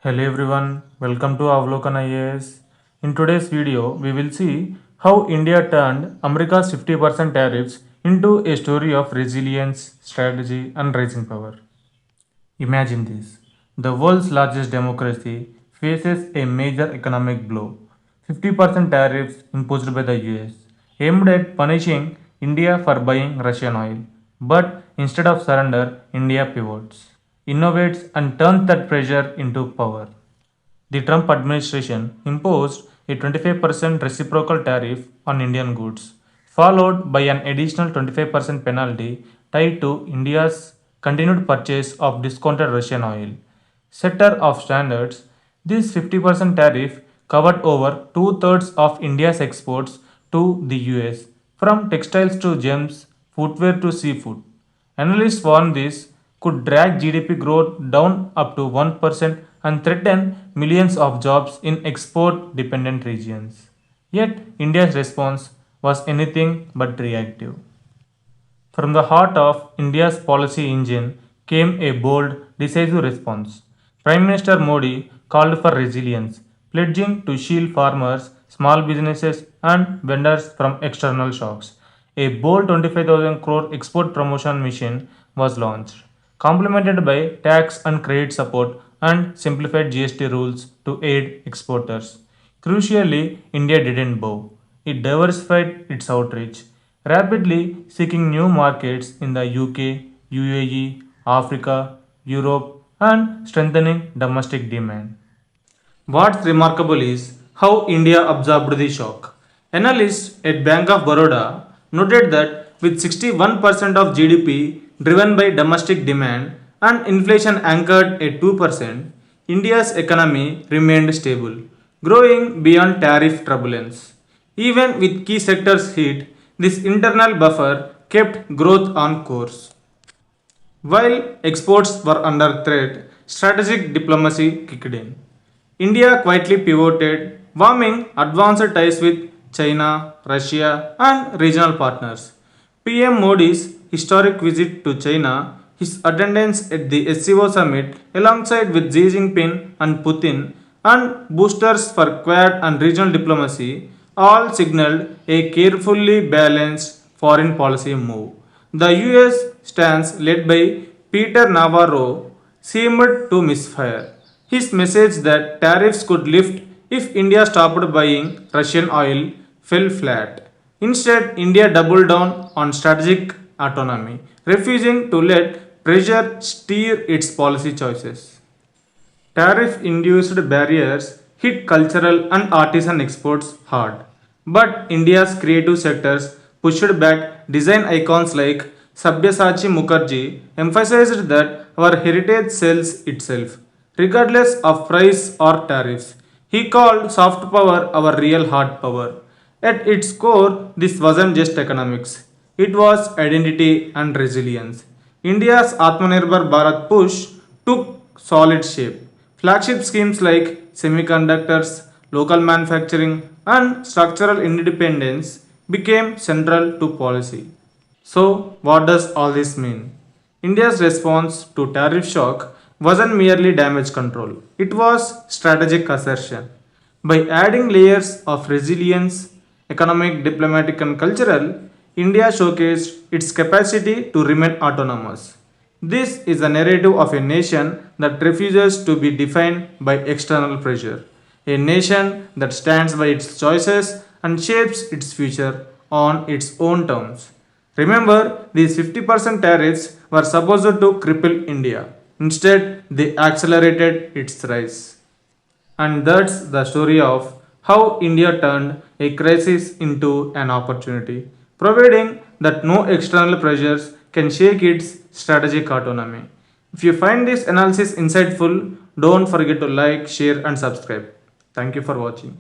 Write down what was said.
Hello everyone, welcome to Avlokan IAS. In today's video, we will see how India turned America's 50% tariffs into a story of resilience, strategy, and rising power. Imagine this, the world's largest democracy faces a major economic blow. 50% tariffs imposed by the US, aimed at punishing India for buying Russian oil. But instead of surrender, India pivots, innovates, and turns that pressure into power. The Trump administration imposed a 25% reciprocal tariff on Indian goods, followed by an additional 25% penalty tied to India's continued purchase of discounted Russian oil. Setter of standards, this 50% tariff covered over two-thirds of India's exports to the US, from textiles to gems, footwear to seafood. Analysts warn this could drag GDP growth down up to 1% and threaten millions of jobs in export dependent regions. Yet, India's response was anything but reactive. From the heart of India's policy engine came a bold, decisive response. Prime Minister Modi called for resilience, pledging to shield farmers, small businesses, and vendors from external shocks. A bold 25,000 crore export promotion mission was launched, complemented by tax and credit support and simplified GST rules to aid exporters. Crucially, India didn't bow. It diversified its outreach, rapidly seeking new markets in the UK, UAE, Africa, Europe, and strengthening domestic demand. What's remarkable is how India absorbed the shock. Analysts at Bank of Baroda noted that with 61% of GDP driven by domestic demand and inflation anchored at 2%, India's economy remained stable, growing beyond tariff turbulence. Even with key sectors hit, this internal buffer kept growth on course. While exports were under threat, strategic diplomacy kicked in. India quietly pivoted, warming advanced ties with China, Russia, and regional partners. PM Modi's historic visit to China, his attendance at the SCO summit alongside with Xi Jinping and Putin, and boosters for Quad and regional diplomacy all signaled a carefully balanced foreign policy move. The US stance, led by Peter Navarro, seemed to misfire. His message that tariffs could lift if India stopped buying Russian oil fell flat. Instead, India doubled down on strategic autonomy, refusing to let pressure steer its policy choices. Tariff induced barriers hit cultural and artisan exports hard. But India's creative sectors pushed back. Design icons like Sabyasachi Mukherjee emphasized that our heritage sells itself, regardless of price or tariffs. He called soft power our real hard power. At its core, this wasn't just economics, it was identity and resilience. India's Atmanirbhar Bharat push took solid shape. Flagship schemes like semiconductors, local manufacturing, and structural independence became central to policy. So, what does all this mean? India's response to tariff shock wasn't merely damage control, it was strategic assertion. By adding layers of resilience, economic, diplomatic, and cultural, India showcased its capacity to remain autonomous. This is a narrative of a nation that refuses to be defined by external pressure, a nation that stands by its choices and shapes its future on its own terms. Remember, these 50% tariffs were supposed to cripple India. Instead, they accelerated its rise. And that's the story of how India turned a crisis into an opportunity, providing that no external pressures can shake its strategic autonomy. If you find this analysis insightful, don't forget to like, share, and subscribe. Thank you for watching.